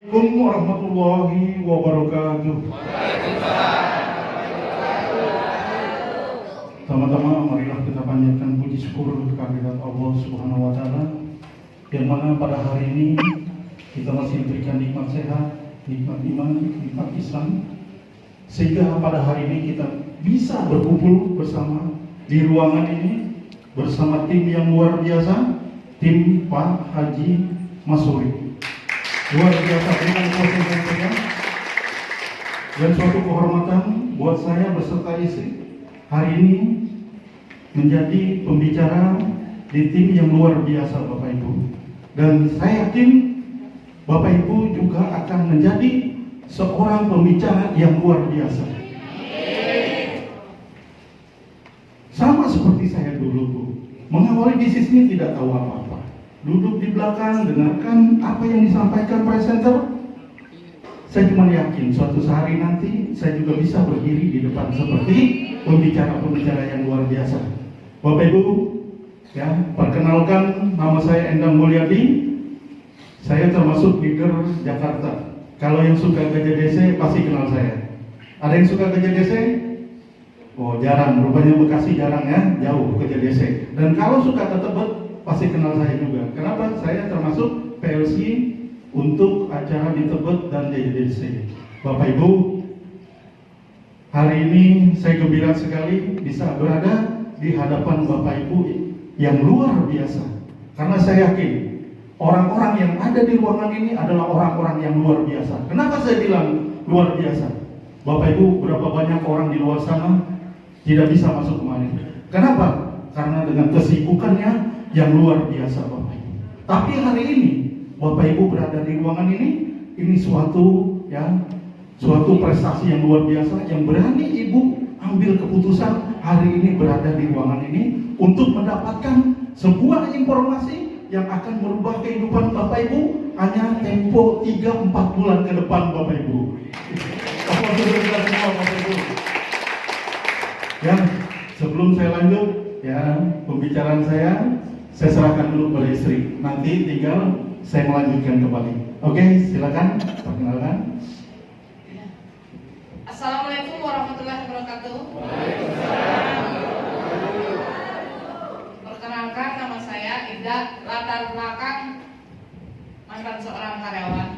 Assalamualaikum warahmatullahi wabarakatuh. Sama-sama marilah kita panjatkan puji syukur kehadirat Allah Subhanahu wa taala yang mana pada hari ini kita masih diberikan nikmat sehat, nikmat iman, nikmat Islam, sehingga pada hari ini kita bisa berkumpul bersama di ruangan ini bersama tim yang luar biasa, tim Pak Haji Masuri. Luar biasa dengan proses dan suatu kehormatan buat saya beserta istri hari ini menjadi pembicara di tim yang luar biasa Bapak Ibu, dan saya yakin Bapak Ibu juga akan menjadi seorang pembicara yang luar biasa. Sama seperti saya dulu mengawali bisnis ini tidak tahu apa-apa, duduk di belakang, dengarkan apa yang disampaikan presenter. Saya cuma yakin suatu hari nanti saya juga bisa berdiri di depan seperti pembicara-pembicara yang luar biasa. Bapak Ibu, ya, perkenalkan, nama saya Endang Mulyadi. Saya termasuk leader Jakarta. Kalau yang suka Gajah DC pasti kenal saya. Ada yang suka Gajah DC? Oh, jarang, rupanya Bekasi jarang ya, jauh Gajah DC. Dan kalau suka ke Tebet pasti kenal saya juga. Kenapa? Saya termasuk PLC untuk acara di Tebet dan JDC. Bapak Ibu, hari ini saya gembira sekali bisa berada di hadapan Bapak Ibu yang luar biasa. Karena saya yakin orang-orang yang ada di ruangan ini adalah orang-orang yang luar biasa. Kenapa saya bilang luar biasa? Bapak Ibu, berapa banyak orang di luar sana tidak bisa masuk kemari. Kenapa? Karena dengan kesibukannya yang luar biasa Bapak Ibu. Tapi hari ini Bapak Ibu berada di ruangan ini suatu prestasi yang luar biasa, yang berani Ibu ambil keputusan hari ini berada di ruangan ini untuk mendapatkan sebuah informasi yang akan merubah kehidupan Bapak Ibu hanya tempo 3-4 bulan ke depan Bapak Ibu. Bapak Ibu. Ya, sebelum saya lanjut ya pembicaraan saya serahkan dulu pada istri. Nanti tinggal saya melanjutkan kembali. Oke, silakan perkenalkan. Assalamualaikum warahmatullahi wabarakatuh. Perkenalkan, nama saya Ida, latar belakang mantan seorang karyawan.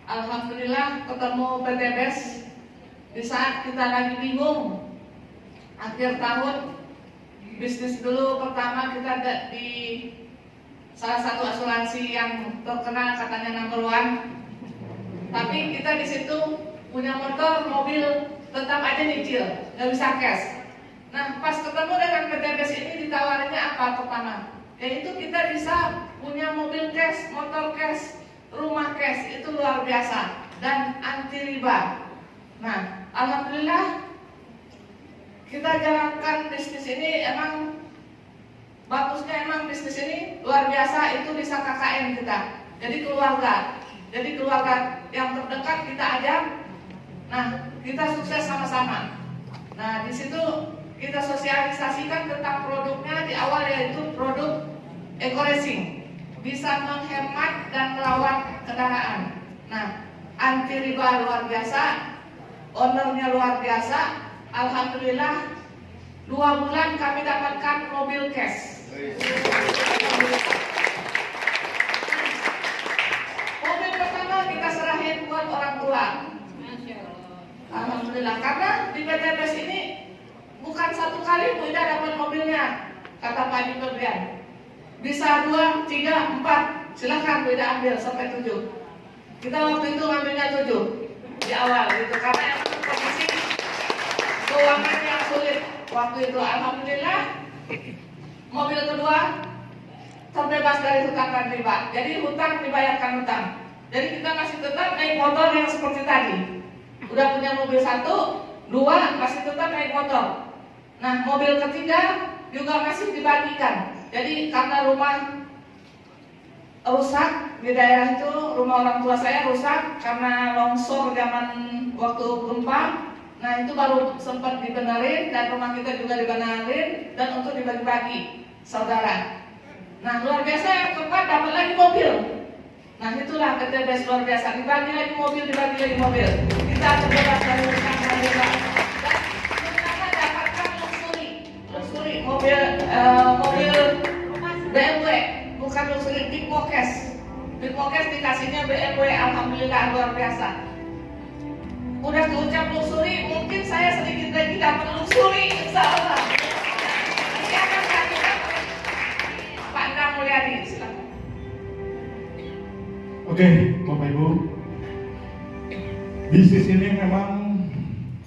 Alhamdulillah ketemu PTBes di saat kita lagi bingung. Akhir tahun bisnis dulu pertama kita di salah satu asuransi yang terkenal katanya number one. Tapi kita di situ punya motor, mobil, tetap aja nyicil, nggak bisa cash. Nah, pas ketemu dengan PTBes ini ditawarinnya apa pertama? Yaitu kita bisa punya mobil cash, motor cash, rumah cash, itu luar biasa dan anti riba. Nah, alhamdulillah kita jalankan bisnis ini, emang bagusnya emang bisnis ini luar biasa, itu bisa KKN kita. Jadi keluarga yang terdekat kita ajak. Nah, kita sukses sama-sama. Nah, di situ kita sosialisasikan tentang produknya di awal, yaitu produk Eco Racing, bisa menghemat dan merawat kendaraan. Nah, anti riba luar biasa, ownernya luar biasa. Alhamdulillah 2 bulan kami dapatkan mobil cash. Mobil pertama kita serahin buat orang tua. Alhamdulillah, karena di PTBes ini bukan 1 kali Bu Ida dapat mobilnya, kata Pak Dipebrian. Bisa 2, 3, 4, silahkan Bu Ida ambil sampai 7. Kita waktu itu ngambilnya 7 di awal gitu, karena yang kondisi keuangan yang sulit waktu itu. Alhamdulillah mobil kedua terbebas dari hutang dan riba. Jadi hutang dibayarkan hutang. Jadi kita masih tetap naik motor yang seperti tadi. Udah punya mobil 1, 2 masih tetap naik motor. Nah, mobil ketiga juga masih dibagikan. Jadi karena rumah rusak di daerah itu, rumah orang tua saya rusak karena longsor zaman waktu gempa. Nah, itu baru sempat dibenerin, dan rumah kita juga dibenerin dan untuk dibagi-bagi saudara. Nah, luar biasa, yang keempat dapat lagi mobil. Nah itulah PTBS luar biasa, dibagi lagi mobil. Kita terbebas dari utang negara. Dan kita dapatkan luxury mobil BMW, bukan luxury, Big Mokes dikasihnya BMW, alhamdulillah luar biasa. Udah diucap luxury, mungkin saya sedikit lagi dapat luxury, insya Allah. Nanti akan kami Pak Endang Mulyadi, silakan. Oke, Bapak Ibu, bisnis ini memang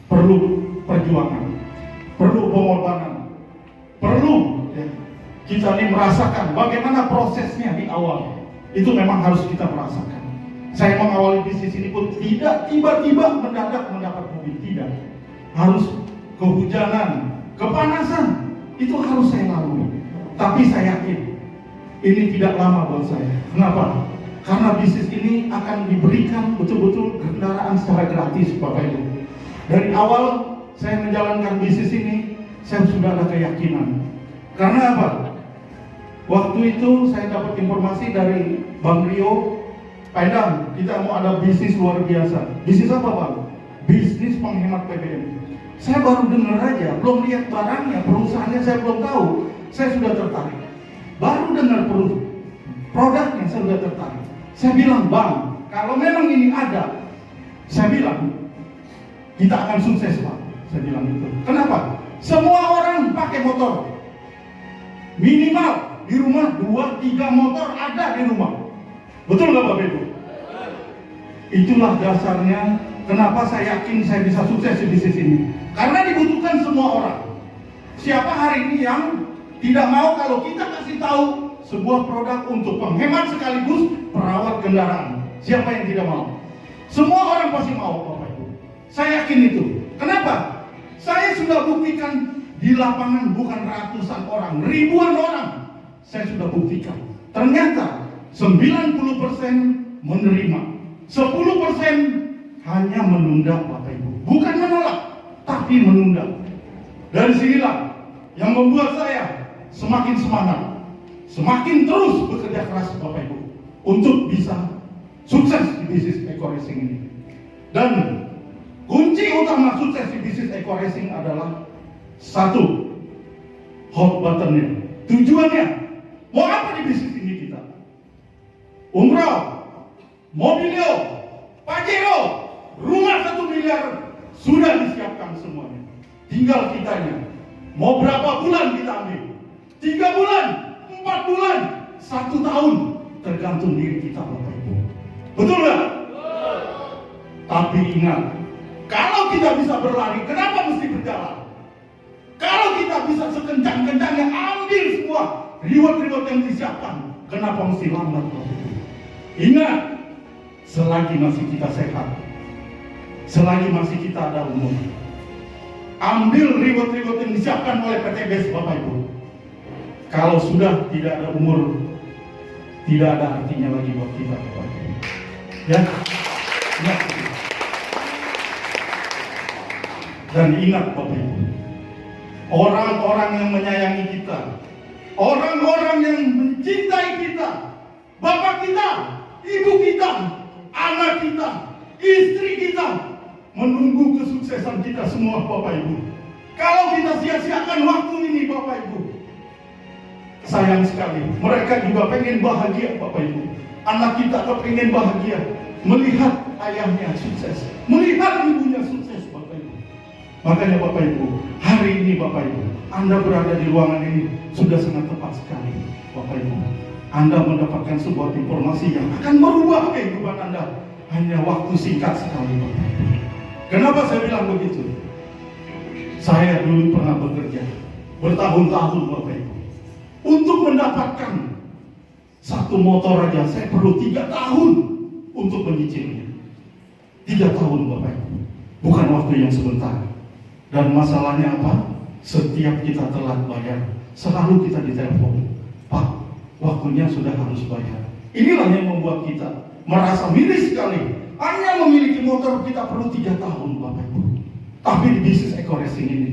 perlu perjuangan, perlu pengorbanan, perlu ya, kita ini merasakan bagaimana prosesnya di awal. Itu memang harus kita merasakan. Saya mengawali bisnis ini pun tidak tiba-tiba mendadak mendapat mobil, tidak. Harus kehujanan, kepanasan, itu harus saya lalui. Tapi saya yakin ini tidak lama buat saya. Kenapa? Karena bisnis ini akan diberikan betul-betul kendaraan secara gratis, Bapak Ibu. Dari awal saya menjalankan bisnis ini, saya sudah ada keyakinan. Karena apa? Waktu itu saya dapat informasi dari Bang Rio, Pak Endang, kita mau ada bisnis luar biasa. Bisnis apa, Bang? Bisnis penghemat BBM. Saya baru dengar aja, belum lihat barangnya, perusahaannya saya belum tahu. Saya sudah tertarik. Baru dengar produknya, saya sudah tertarik. Saya bilang, Bang, kalau memang ini ada, saya bilang, kita akan sukses, Pak. Saya bilang itu. Kenapa? Semua orang pakai motor. Minimal di rumah 2-3 motor ada di rumah. Betul nggak, Bapak Ibu? Itulah dasarnya kenapa saya yakin saya bisa sukses di bisnis ini. Karena dibutuhkan semua orang. Siapa hari ini yang tidak mau kalau kita kasih tahu sebuah produk untuk penghemat sekaligus perawat kendaraan? Siapa yang tidak mau? Semua orang pasti mau, Bapak Ibu. Saya yakin itu. Kenapa? Saya sudah buktikan di lapangan bukan ratusan orang, ribuan orang. Saya sudah buktikan. Ternyata 90% menerima, 10% hanya menunda, Bapak Ibu. Bukan menolak, tapi menunda. Dari sinilah yang membuat saya semakin semangat, semakin terus bekerja keras, Bapak Ibu, untuk bisa sukses di bisnis Eko Racing ini. Dan kunci utama sukses di bisnis Eko Racing adalah satu, hot buttonnya. Tujuannya, mau apa di bisnis ini kita? Umroh, mobilio, pajero, rumah 1 miliar sudah disiapkan semuanya. Tinggal kitanya. Mau berapa bulan kita ambil? 3 bulan, 4 bulan, 1 tahun, tergantung diri kita, Bapak Ibu. Betul nggak? Tapi ingat, kalau kita bisa berlari, kenapa mesti berjalan? Kalau kita bisa sekencang-kencangnya ambil semua reward-reward yang disiapkan, kenapa mesti lambat, Bapak Ibu? Ingat, selagi masih kita sehat, selagi masih kita ada umur, ambil reward-reward yang disiapkan oleh PTBS, Bapak Ibu. Kalau sudah tidak ada umur, tidak ada artinya lagi buat kita, Bapak Ibu. Ya, ingat. Dan ingat, Bapak Ibu, orang-orang yang menyayangi kita, orang-orang yang mencintai kita, bapak kita, ibu kita, anak kita, istri kita, menunggu kesuksesan kita semua, Bapak Ibu. Kalau kita sia-siakan waktu ini, Bapak Ibu, sayang sekali. Mereka juga pengen bahagia, Bapak Ibu. Anak kita kepengen bahagia, melihat ayahnya sukses, melihat ibunya sukses, Bapak Ibu. Makanya Bapak Ibu, hari ini Bapak Ibu, Anda berada di ruangan ini sudah sangat tepat sekali, Bapak Ibu. Anda mendapatkan sebuah informasi yang akan merubah kehidupan Anda. Hanya waktu singkat sekali, Bapak Ibu. Kenapa saya bilang begitu? Saya dulu pernah bekerja bertahun-tahun, Bapak Ibu. Untuk mendapatkan satu motor aja, saya perlu 3 tahun untuk menyicilnya. 3 tahun, Bapak Ibu. Bukan waktu yang sebentar. Dan masalahnya apa? Setiap kita telat bayar, selalu kita ditelepon, Pak, waktunya sudah harus bayar. Inilah yang membuat kita merasa miris sekali. Hanya memiliki motor kita perlu 3 tahun, Bapak Ibu. Tapi di bisnis Eko Racing ini,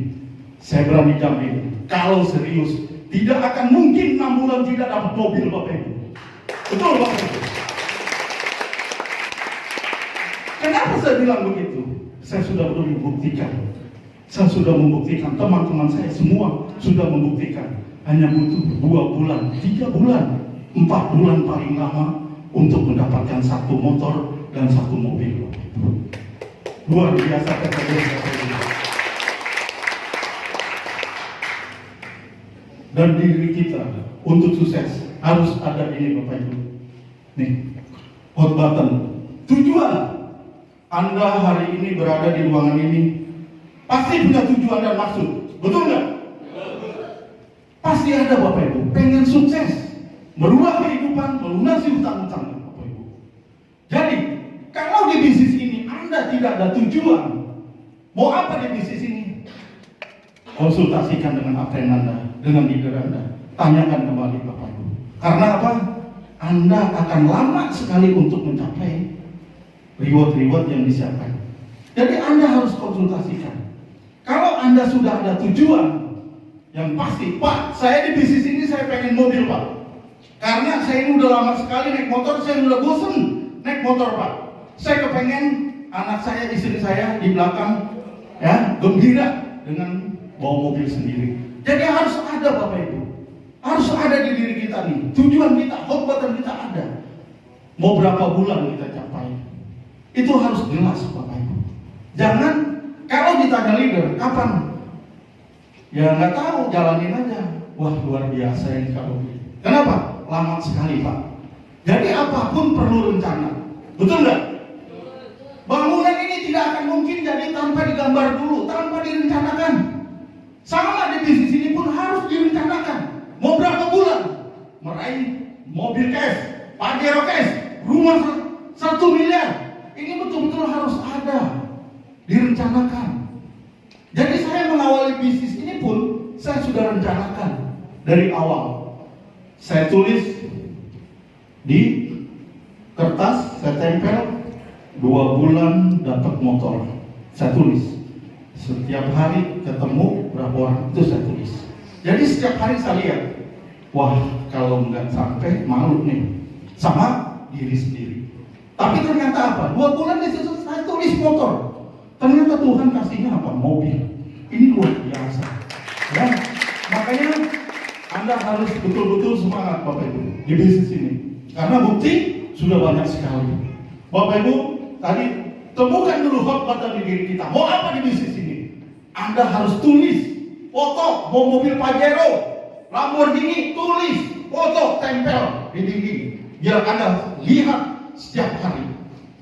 saya berani jamin, kalau serius, tidak akan mungkin 6 bulan tidak dapat mobil, Bapak Ibu. Betul, Bapak Ibu. Kenapa saya bilang begitu? Saya sudah membuktikan. Saya sudah membuktikan, teman-teman saya semua sudah membuktikan. Hanya butuh 2 bulan, 3 bulan, 4 bulan paling lama untuk mendapatkan 1 motor dan 1 mobil. Luar biasa kategori. Dan diri kita untuk sukses harus ada ini Bapak Ibu. Nih, hot button. Tujuan Anda hari ini berada di ruangan ini pasti punya tujuan dan maksud. Betul nggak? Pasti ada Bapak Ibu. Pengen sukses, merubah kehidupan, melunasi hutang-hutang Bapak Ibu. Jadi, kalau di bisnis ini Anda tidak ada tujuan, mau apa di bisnis ini? Konsultasikan dengan apa yang Anda, dengan leader Anda. Tanyakan kembali Bapak Ibu. Karena apa? Anda akan lama sekali untuk mencapai reward-reward yang disiapkan. Jadi Anda harus konsultasikan. Kalau Anda sudah ada tujuan yang pasti, Pak, saya di bisnis ini saya pengen mobil Pak. Karena saya ini udah lama sekali naik motor, saya udah bosen naik motor Pak. Saya kepengen anak saya, istri saya di belakang ya gembira dengan bawa mobil sendiri. Jadi harus ada Bapak Ibu. Harus ada di diri kita nih. Tujuan kita, hot button kita ada. Mau berapa bulan kita capai? Itu harus jelas Bapak Ibu. Jangan kalau ditanya leader, kapan? Ya nggak tahu, jalanin aja. Wah luar biasa ini kalau begini. Kenapa? Lama sekali Pak. Jadi apapun perlu rencana. Betul nggak? Bangunan ini tidak akan mungkin jadi tanpa digambar dulu, tanpa direncanakan. Sama di bisnis ini pun harus direncanakan. Mau berapa bulan meraih mobil cash, Pajero cash, rumah 1 miliar. Ini betul-betul harus ada, direncanakan. Jadi saya mengawali bisnis ini pun saya sudah rencanakan dari awal. Saya tulis di kertas, saya tempel 2 bulan dapat motor. Saya tulis setiap hari ketemu berapa orang itu saya tulis. Jadi setiap hari saya lihat, wah kalau nggak sampai malu nih sama diri sendiri. Tapi ternyata apa? 2 bulan di situ saya tulis motor. Ternyata Tuhan kasihnya apa? Mobil. Ini luar biasa. Ya, makanya Anda harus betul-betul semangat Bapak Ibu di bisnis ini. Karena bukti sudah banyak sekali. Bapak Ibu tadi temukan dulu hot button di diri kita. Mau apa di bisnis ini? Anda harus tulis. Foto, mau mobil Pajero, Lamborghini, tulis, foto, tempel di dinding. Biar Anda lihat setiap hari.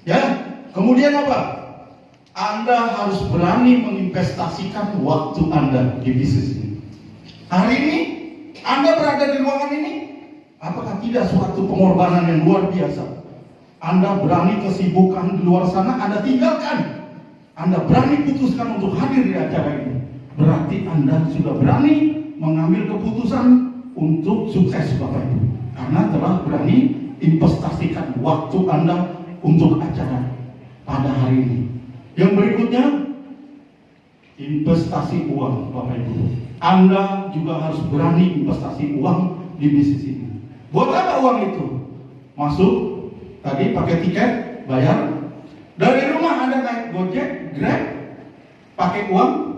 Ya, kemudian apa? Anda harus berani menginvestasikan waktu Anda di bisnis ini. Hari ini, Anda berada di ruangan ini, apakah tidak suatu pengorbanan yang luar biasa? Anda berani kesibukan di luar sana, Anda tinggalkan. Anda berani putuskan untuk hadir di acara ini. Berarti Anda sudah berani mengambil keputusan untuk sukses Bapak Ibu. Karena telah berani investasikan waktu Anda untuk acara pada hari ini. Yang berikutnya, investasi uang Bapak Ibu. Anda juga harus berani investasi uang di bisnis ini. Buat apa uang itu? Masuk, tadi pakai tiket, bayar. Dari rumah Anda naik Gojek, Grab, pakai uang.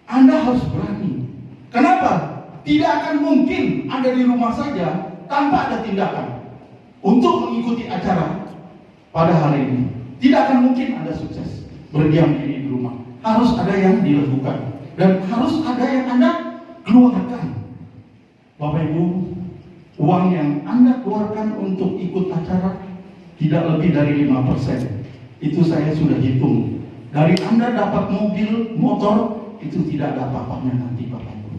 Anda harus berani. Kenapa? Tidak akan mungkin Anda di rumah saja tanpa ada tindakan untuk mengikuti acara pada hari ini. Tidak akan mungkin Anda sukses berdiam diri di rumah. Harus ada yang dilakukan dan harus ada yang Anda keluarkan. Bapak Ibu, uang yang Anda keluarkan untuk ikut acara tidak lebih dari 5%. Itu saya sudah hitung. Dari Anda dapat mobil, motor, itu tidak ada apa-apanya nanti Bapak Ibu.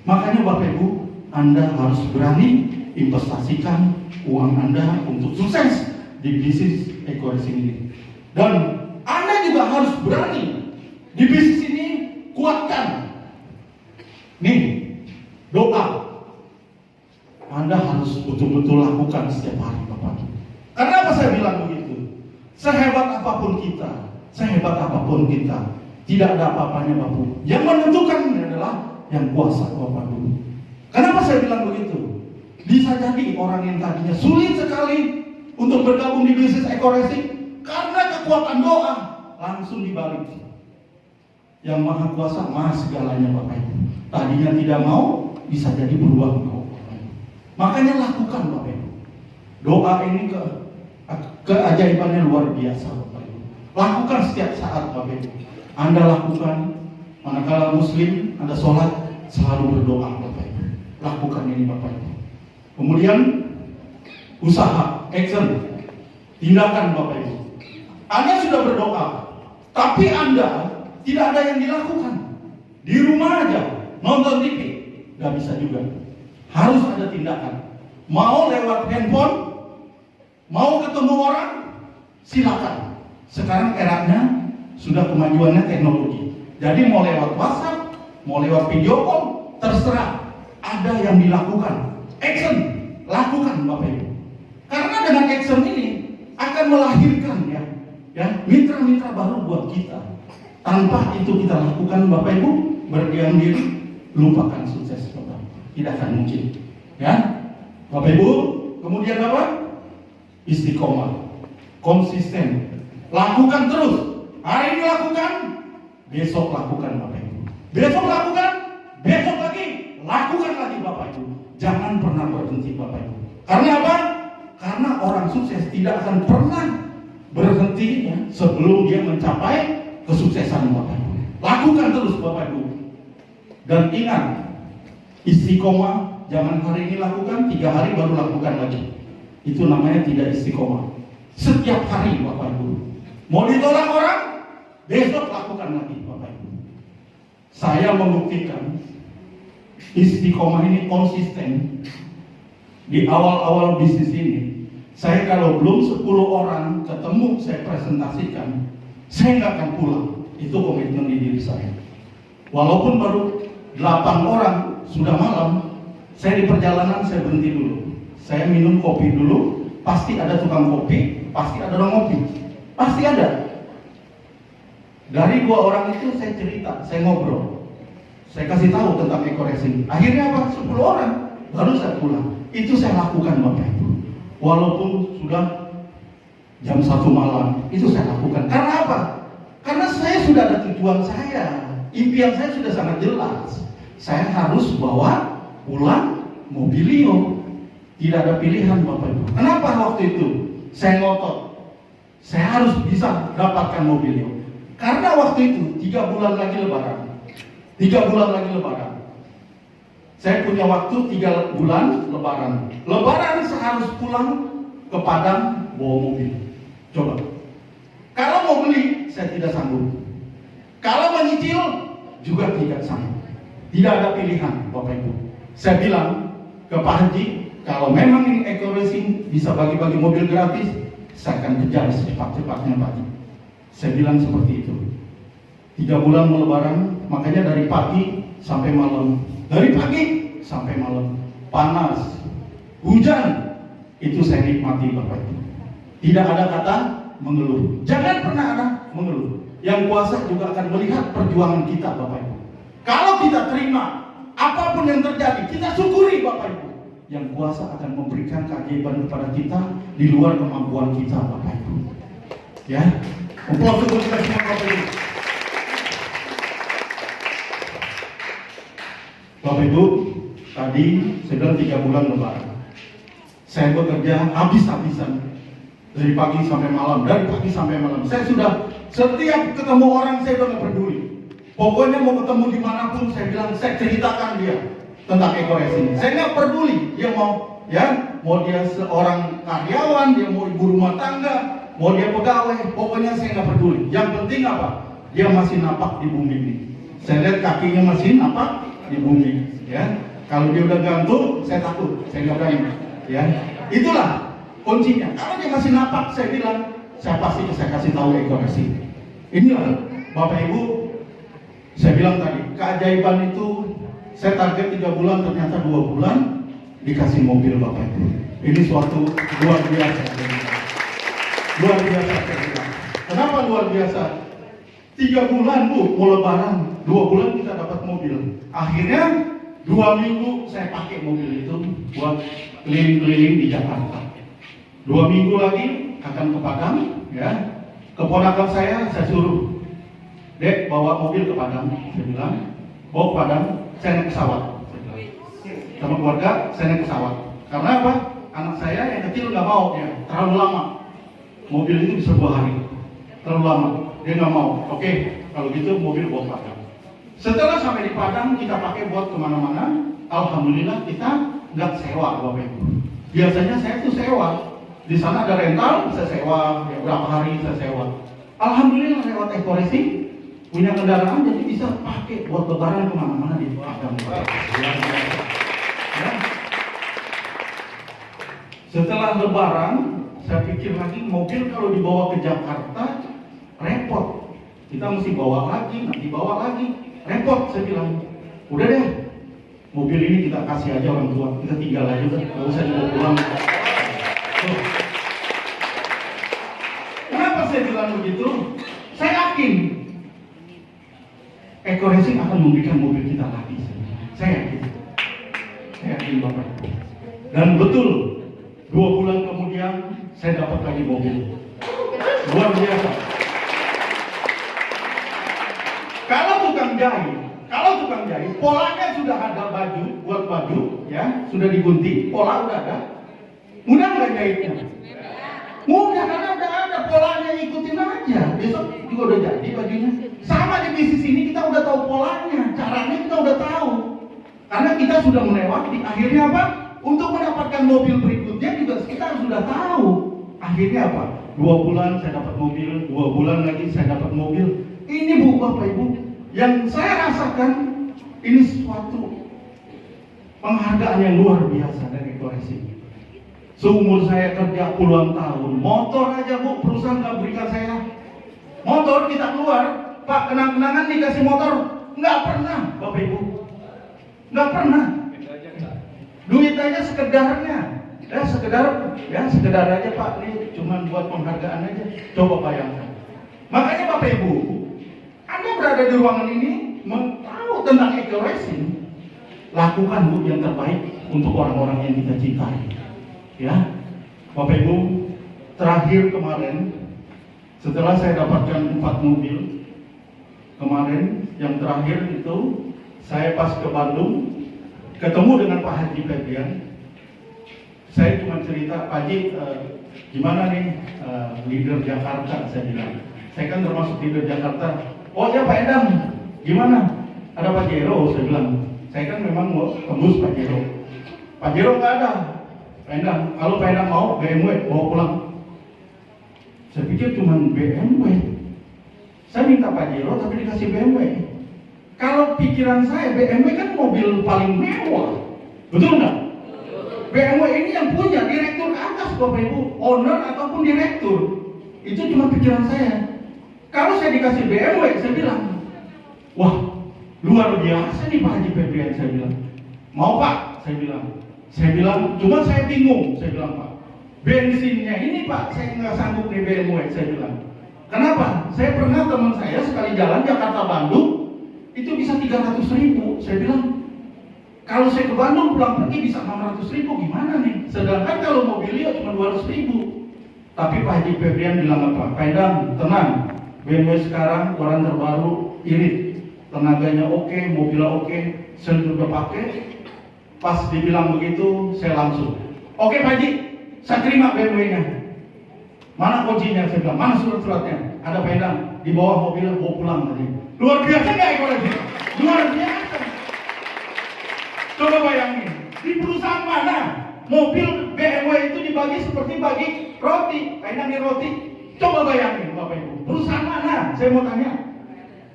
Makanya Bapak Ibu, Anda harus berani investasikan uang Anda untuk sukses di bisnis Eco-Racing ini. Dan Anda juga harus berani di bisnis ini, kuatkan. Nih, doa. Anda harus betul-betul lakukan setiap hari Bapak Ibu. Kenapa saya bilang begitu? Sehebat apapun kita, tidak ada apa-apanya Bapak. Yang menentukan adalah yang kuasa Bapak Ibu. Kenapa saya bilang begitu? Bisa jadi orang yang tadinya sulit sekali untuk bergabung di bisnis Eco-Racing karena kekuatan doa langsung dibalik. Yang Maha Kuasa, Maha segalanya Bapak Ibu. Tadinya tidak mau, bisa jadi berubah mau Bapak Ibu. Makanya lakukan Bapak Ibu. Doa ini keajaibannya luar biasa Bapak Ibu. Lakukan setiap saat Bapak Ibu. Anda lakukan, manakala Muslim, Anda sholat, selalu berdoa Bapak Ibu. Lakukan ini Bapak Ibu. Kemudian usaha, action, tindakan Bapak Ibu. Anda sudah berdoa, tapi Anda tidak ada yang dilakukan. Di rumah aja, nonton TV, nggak bisa juga. Harus ada tindakan. Mau lewat handphone, mau ketemu orang, silakan. Sekarang eranya sudah kemajuannya teknologi. Jadi mau lewat WhatsApp, mau lewat video call, terserah. Ada yang dilakukan. Action, lakukan Bapak Ibu. Karena dengan action ini akan melahirkan ya mitra-mitra baru buat kita. Tanpa itu kita lakukan Bapak Ibu, berdiam diri, lupakan sukses Bapak. Tidak akan mungkin. Ya, Bapak Ibu, kemudian apa? Istiqomah, konsisten, lakukan terus. Hari ini lakukan, besok lakukan Bapak Ibu. Besok lakukan, besok lagi, lakukan lagi Bapak Ibu. Jangan pernah berhenti Bapak Ibu. Karena apa? Karena orang sukses tidak akan pernah berhenti sebelum dia mencapai kesuksesan Bapak Ibu. Lakukan terus Bapak Ibu. Dan ingat, istiqomah jangan hari ini lakukan, 3 hari baru lakukan lagi. Itu namanya tidak istiqomah. Setiap hari Bapak Ibu. Mau ditolak orang, besok lakukan lagi Bapak Ibu. Saya membuktikan istiqomah ini konsisten. Di awal-awal bisnis ini, saya kalau belum 10 orang ketemu saya presentasikan, saya nggak akan pulang. Itu komitmen di diri saya. Walaupun baru 8 orang, sudah malam, saya di perjalanan saya berhenti dulu. Saya minum kopi dulu, pasti ada tukang kopi, pasti ada orang kopi, pasti ada. Dari 2 orang itu saya cerita, saya ngobrol, saya kasih tahu tentang eco-racing. Akhirnya apa? 10 orang, baru saya pulang. Itu saya lakukan Bapak Ibu. Walaupun sudah jam 1 malam, itu saya lakukan. Karena apa? Karena saya sudah ada tujuan saya. Impian saya sudah sangat jelas. Saya harus bawa pulang Mobilio. Tidak ada pilihan Bapak Ibu. Kenapa waktu itu saya ngotot? Saya harus bisa dapatkan Mobilio. Karena waktu itu 3 bulan lagi Lebaran. 3 bulan lagi Lebaran. Saya punya waktu 3 bulan Lebaran. Lebaran saya harus pulang ke Padang bawa mobil. Coba. Kalau mau beli, saya tidak sanggup. Kalau menyicil, juga tidak sanggup. Tidak ada pilihan, Bapak Ibu. Saya bilang ke Pak Haji, kalau memang ini eco-racing bisa bagi-bagi mobil gratis, saya akan kejar secepat-cepatnya Pak Haji. Saya bilang seperti itu. 3 bulan mau Lebaran, makanya dari pagi sampai malam. Dari pagi sampai malam, panas, hujan, itu saya nikmati Bapak Ibu. Tidak ada kata mengeluh. Jangan pernah ada mengeluh. Yang kuasa juga akan melihat perjuangan kita Bapak Ibu. Kalau kita terima apapun yang terjadi, kita syukuri Bapak Ibu. Yang kuasa akan memberikan keajaiban kepada kita di luar kemampuan kita Bapak Ibu. Ya, aplaus untuk kita semua Bapak Ibu. Bapak Ibu, tadi saya bilang 3 bulan Lebaran. Saya bekerja habis-habisan dari pagi sampai malam, dari pagi sampai malam. Saya sudah setiap ketemu orang saya udah nggak peduli. Pokoknya mau ketemu dimanapun saya bilang, saya ceritakan dia tentang eco-racing. Saya nggak peduli dia mau dia seorang karyawan, dia mau ibu rumah tangga, mau dia pegawai. Pokoknya saya nggak peduli. Yang penting apa? Dia masih napak di bumi ini. Saya lihat kakinya masih napak di bumi, ya. Kalau dia udah gantung, saya takut, saya nggak berani, ya. Itulah kuncinya. Kalau dia masih napak, saya bilang, saya pasti saya kasih tahu eco-racing. Inilah Bapak Ibu, saya bilang tadi, keajaiban itu saya target 3 bulan, ternyata 2 bulan dikasih mobil Bapak Ibu. Ini suatu luar biasa. Luar biasa saya bilang. Kenapa luar biasa? 3 bulan Bu, mau Lebaran, 2 bulan kita dapat mobil. Akhirnya 2 minggu saya pakai mobil itu buat keliling-keliling di Jakarta. 2 minggu lagi akan ke Padang, ya, ke Keponakan saya suruh, Dek, bawa mobil ke Padang. Saya bilang, bawa ke Padang, saya naik pesawat. Sama keluarga, saya naik pesawat. Karena apa? Anak saya yang kecil nggak mau, ya, terlalu lama. Mobil itu bisa 2 hari, terlalu lama. Dia nggak mau. Oke, kalau gitu mobil bawa ke Padang. Setelah sampai di Padang, kita pakai buat kemana-mana. Alhamdulillah kita nggak sewa, Bapak Ibu. Biasanya saya tuh sewa. Di sana ada rental, bisa sewa, ya, berapa hari bisa sewa. Alhamdulillah lewat Eko Racing punya kendaraan, jadi bisa pakai buat lebaran kemana-mana di Padang. Ya. Setelah lebaran, saya pikir lagi mobil kalau dibawa ke Jakarta repot. Kita mesti bawa lagi, nanti bawa lagi, repot. Saya bilang, udah deh, mobil ini kita kasih aja orang tua, kita tinggal aja, nggak usah dibawa pulang. Kenapa saya bilang begitu? Saya yakin Eko Racing akan memberikan mobil kita lagi. Saya yakin Bapak. Dan betul, 2 bulan kemudian saya dapat lagi mobil. Luar biasa. Kalau tukang jahit, polanya sudah ada buat baju, ya, sudah digunting, pola udah ada. Mudah nggak jahitnya? Mudah, karena udah ada polanya, ikutin aja. Besok juga udah jadi bajunya. Sama di bisnis ini kita udah tahu polanya, caranya kita udah tahu. Karena kita sudah melewati. Akhirnya apa? Untuk mendapatkan mobil berikutnya juga kita sudah tahu. Akhirnya apa? 2 bulan saya dapat mobil, 2 bulan lagi saya dapat mobil. Ini Bu, Bapak Ibu, yang saya rasakan ini suatu penghargaan yang luar biasa dari Eko Racing. Seumur saya kerja puluhan tahun, motor aja Bu, perusahaan nggak berikan saya. Motor kita keluar, Pak, kenang-kenangan dikasih motor, nggak pernah, Bapak Ibu, nggak pernah. Duit aja sekedarnya, ya sekedar aja Pak, ini cuma buat penghargaan aja. Coba bayangkan. Makanya Bapak Ibu, Anda berada di ruangan ini, tahu tentang Eko Racing, lakukan Bu yang terbaik untuk orang-orang yang kita cintai. Ya, Bapak Ibu, terakhir kemarin setelah saya dapatkan 4 mobil, kemarin yang terakhir itu saya pas ke Bandung ketemu dengan Pak Haji Febrian. Saya cuma cerita, Pak Haji, gimana nih leader Jakarta, saya bilang. Saya kan termasuk leader Jakarta. Oh ya Pak Edam, gimana? Ada Pak Jero, saya bilang. Saya kan memang mau tembus Pak Jero. Pak Jero nggak ada. Pak Endang, kalau Pak Endang mau BMW bawa pulang. Saya pikir cuma BMW. Saya minta Pak Jero tapi dikasih BMW. Kalau pikiran saya BMW kan mobil paling mewah, betul nggak? BMW ini yang punya direktur atas Bapak Ibu, owner ataupun direktur. Itu cuma pikiran saya. Kalau saya dikasih BMW, saya bilang, wah luar biasa nih Pak Haji Febrian, saya bilang. Mau Pak? Saya bilang, cuma saya bingung, saya bilang Pak. Bensinnya ini Pak, saya nggak sanggup nih BMW, saya bilang. Kenapa? Saya pernah teman saya sekali jalan Jakarta Bandung, itu bisa 300.000, saya bilang. Kalau saya ke Bandung pulang pergi bisa 600.000, gimana nih? Sedangkan kalau mobilnya cuma 200.000. Tapi Pak Haji Febrian bilang apa? Pak Endang, tenang, BMW sekarang warna terbaru, irit, tenaganya oke, mobilnya oke, saya sudah pakai. Pas dibilang begitu, saya langsung, oke Pak Haji, saya terima BMW-nya. Mana kuncinya? Saya bilang, mana surat-suratnya? Ada Pak Endang, di bawah mobilnya, bawa pulang tadi. Luar biasa nggak Eko Racing? Luar biasa. Coba bayangin, di perusahaan mana mobil BMW itu dibagi seperti bagi roti, Pak Endang nih roti. Coba bayangin Bapak Ibu, perusahaan mana? Saya mau tanya.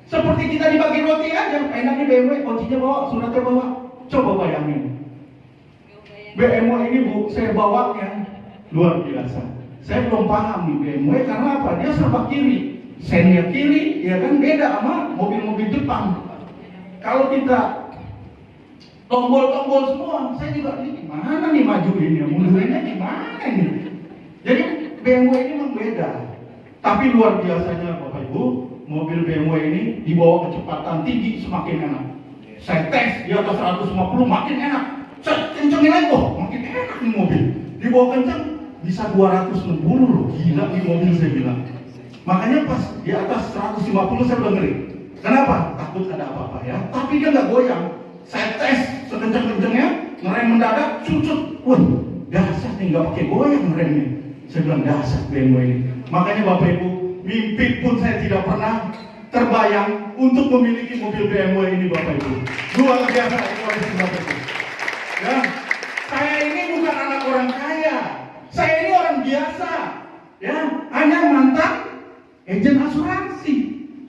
Seperti kita dibagi roti aja, Pak Endang nih BMW, kuncinya bawa, suratnya bawa. Coba bayangin. BMW ini Bu, saya bawanya luar biasa. Saya belum paham nih BMW karena apa? Dia serba kiri, sennya kiri, ya kan beda sama mobil-mobil Jepang. Kalau kita tombol-tombol semua, saya juga ini gimana nih majuinnya, mundurinnya gimana nih? Jadi BMW ini memang beda. Tapi luar biasanya Bapak Ibu, mobil BMW ini dibawa kecepatan tinggi semakin enak. Saya tes di atas 150 makin enak. Saya kencengin lagi, makin enak nih mobil. Dibawa kenceng bisa 260 loh, gila nih mobil saya bilang. Makanya pas di atas 150 saya udah ngeri. Kenapa? Takut ada apa-apa ya. Tapi dia nggak goyang. Saya tes sekencang-kencangnya, ngerem mendadak, cucut. Wah, dahsyat nih, nggak pakai goyang ngeremnya. Saya bilang dahsyat BMW ini. Makanya Bapak Ibu, mimpi pun saya tidak pernah terbayang untuk memiliki mobil BMW ini Bapak Ibu. Luar biasa koleksi Bapak Ibu. Ya, saya ini bukan anak orang kaya. Saya ini orang biasa. Ya, hanya mantan agen asuransi.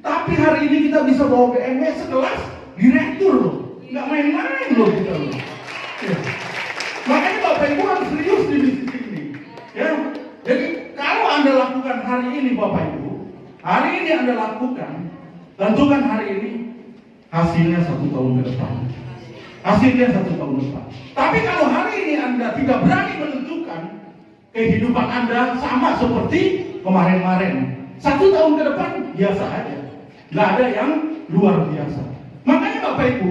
Tapi hari ini kita bisa bawa BMW sekelas direktur loh. Nggak main-main loh kita loh. Ya. Makanya Bapak Ibu harus serius di bisnis ini. Ya. Jadi kalau Anda lakukan hari ini Bapak Ibu, hari ini Anda lakukan, tentukan hari ini hasilnya 1 tahun ke depan. Hasilnya 1 tahun ke depan. Tapi kalau hari ini Anda tidak berani menentukan, kehidupan Anda sama seperti kemarin-kemarin. 1 tahun ke depan biasa aja. Nggak ada yang luar biasa. Makanya Bapak Ibu,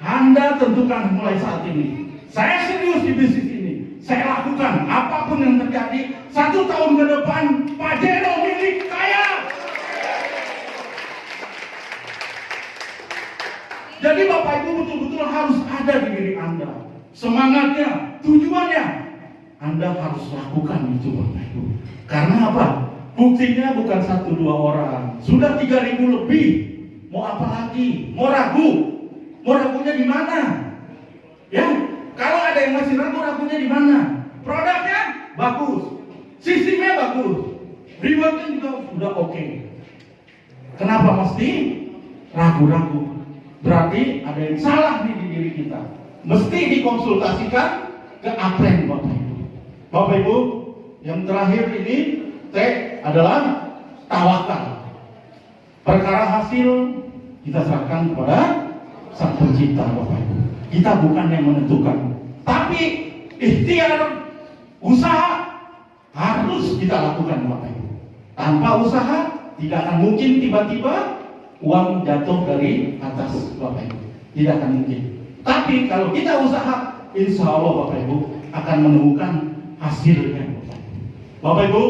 Anda tentukan mulai saat ini. Saya serius di bisnis ini. Saya lakukan apapun yang terjadi. 1 tahun ke depan, Pajero milik saya. Jadi Bapak Ibu betul-betul harus ada di diri Anda. Semangatnya, tujuannya, Anda harus lakukan itu Bapak Ibu. Karena apa? Buktinya bukan 1-2 orang. Sudah 3.000 lebih. Mau apa lagi? Mau ragu? Mau ragunya di mana? Ya, kalau ada yang masih ragu-ragunya di mana? Produknya bagus, sistemnya bagus, rewardnya juga sudah oke. Kenapa mesti ragu-ragu? Berarti ada yang salah nih di diri kita. Mesti dikonsultasikan ke apren Bapak Ibu. Bapak Ibu, yang terakhir ini T adalah tawakal. Perkara hasil kita serahkan kepada Sang Pencipta Bapak Ibu. Kita bukan yang menentukan, tapi ikhtiar, usaha harus kita lakukan Bapak Ibu. Tanpa usaha tidak akan mungkin tiba-tiba uang jatuh dari atas Bapak Ibu. Tidak akan mungkin. Tapi kalau kita usaha, insya Allah Bapak Ibu akan menemukan hasilnya Bapak Ibu. Bapak Ibu,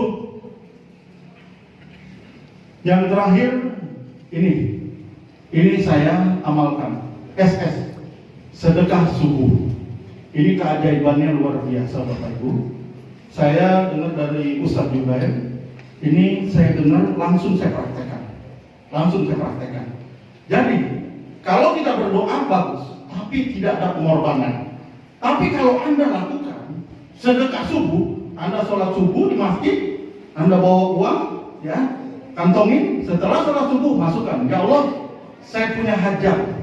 yang terakhir ini saya amalkan. SS, sedekah subuh. Ini keajaibannya luar biasa Bapak Ibu. Saya dengar dari Ustadz Jubair. Ini saya dengar langsung saya praktekkan. Jadi kalau kita berdoa bagus, tapi tidak ada pengorbanan. Tapi kalau Anda lakukan sedekah subuh, Anda sholat subuh di masjid, Anda bawa uang, ya, kantongin. Setelah sholat subuh masukkan. Ya Allah, saya punya hajat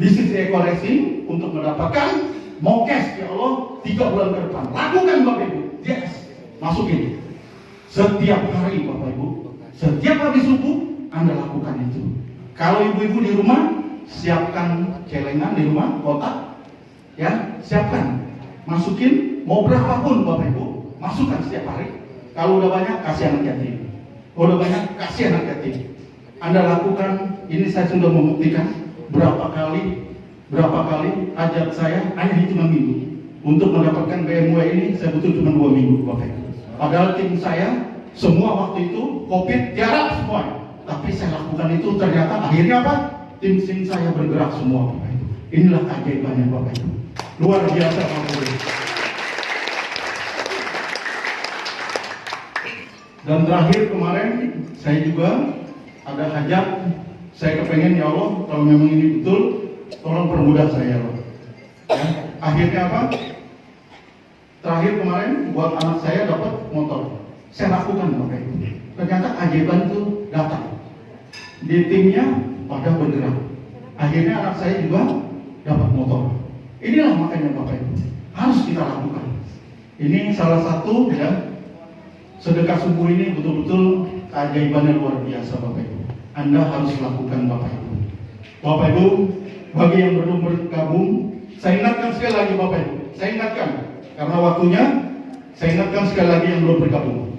bisnis e-koleksi untuk mendapatkan mokes ya Allah 3 bulan ke depan. Lakukan Bapak Ibu. Yes, masukin. Setiap hari Bapak Ibu, setiap habis subuh Anda lakukan itu. Kalau ibu-ibu di rumah, siapkan celengan di rumah, kotak, ya, siapkan. Masukin, mau berapapun Bapak Ibu, masukkan setiap hari. Kalau udah banyak, kasih anak yatim. Udah banyak, kasih anak yatim. Anda lakukan, ini saya sudah membuktikan berapa kali ajak saya hanya hitungan minggu. Untuk mendapatkan BMW ini saya butuh cuma 2 minggu Bapak Ibu. Padahal tim saya semua waktu itu COVID tiarap semua. Tapi saya lakukan itu, ternyata akhirnya apa? Tim saya bergerak semua Bapak Ibu. Inilah keajaibannya Bapak Ibu. Luar biasa Bapak Ibu. Dan terakhir kemarin saya juga ada hajat. Saya kepengen ya Allah, kalau memang ini betul, tolong permudah saya Allah. Ya. Akhirnya apa? Terakhir kemarin buat anak saya dapat motor. Saya lakukan Bapak Ibu. Ternyata keajaiban itu datang. Di timnya pada bergerak. Akhirnya anak saya juga dapat motor. Inilah makanya Bapak Ibu harus kita lakukan. Ini salah satu ya, sedekah subuh ini betul-betul keajaibannya luar biasa Bapak Ibu. Anda harus lakukan Bapak Ibu. Bapak Ibu, bagi yang belum bergabung, saya ingatkan sekali lagi Bapak Ibu. Saya ingatkan, karena waktunya, saya ingatkan sekali lagi yang belum bergabung.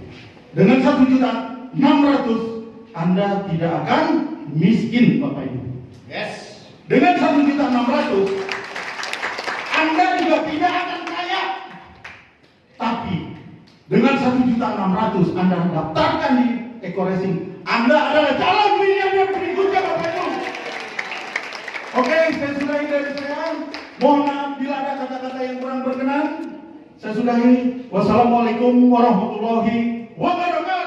Dengan 1.600.000, Anda tidak akan miskin Bapak Ibu. Yes. Dengan 1.600.000, Anda juga tidak akan kaya. Tapi dengan 1.600.000 Anda daftarkan di Eko Racing. Anda adalah calon miliarder berikutnya Bapak Ibu. Oke, saya sudahi dari saya. Mohon maaf bila ada kata-kata yang kurang berkenan. Saya sudahi. Wassalamualaikum warahmatullahi wabarakatuh.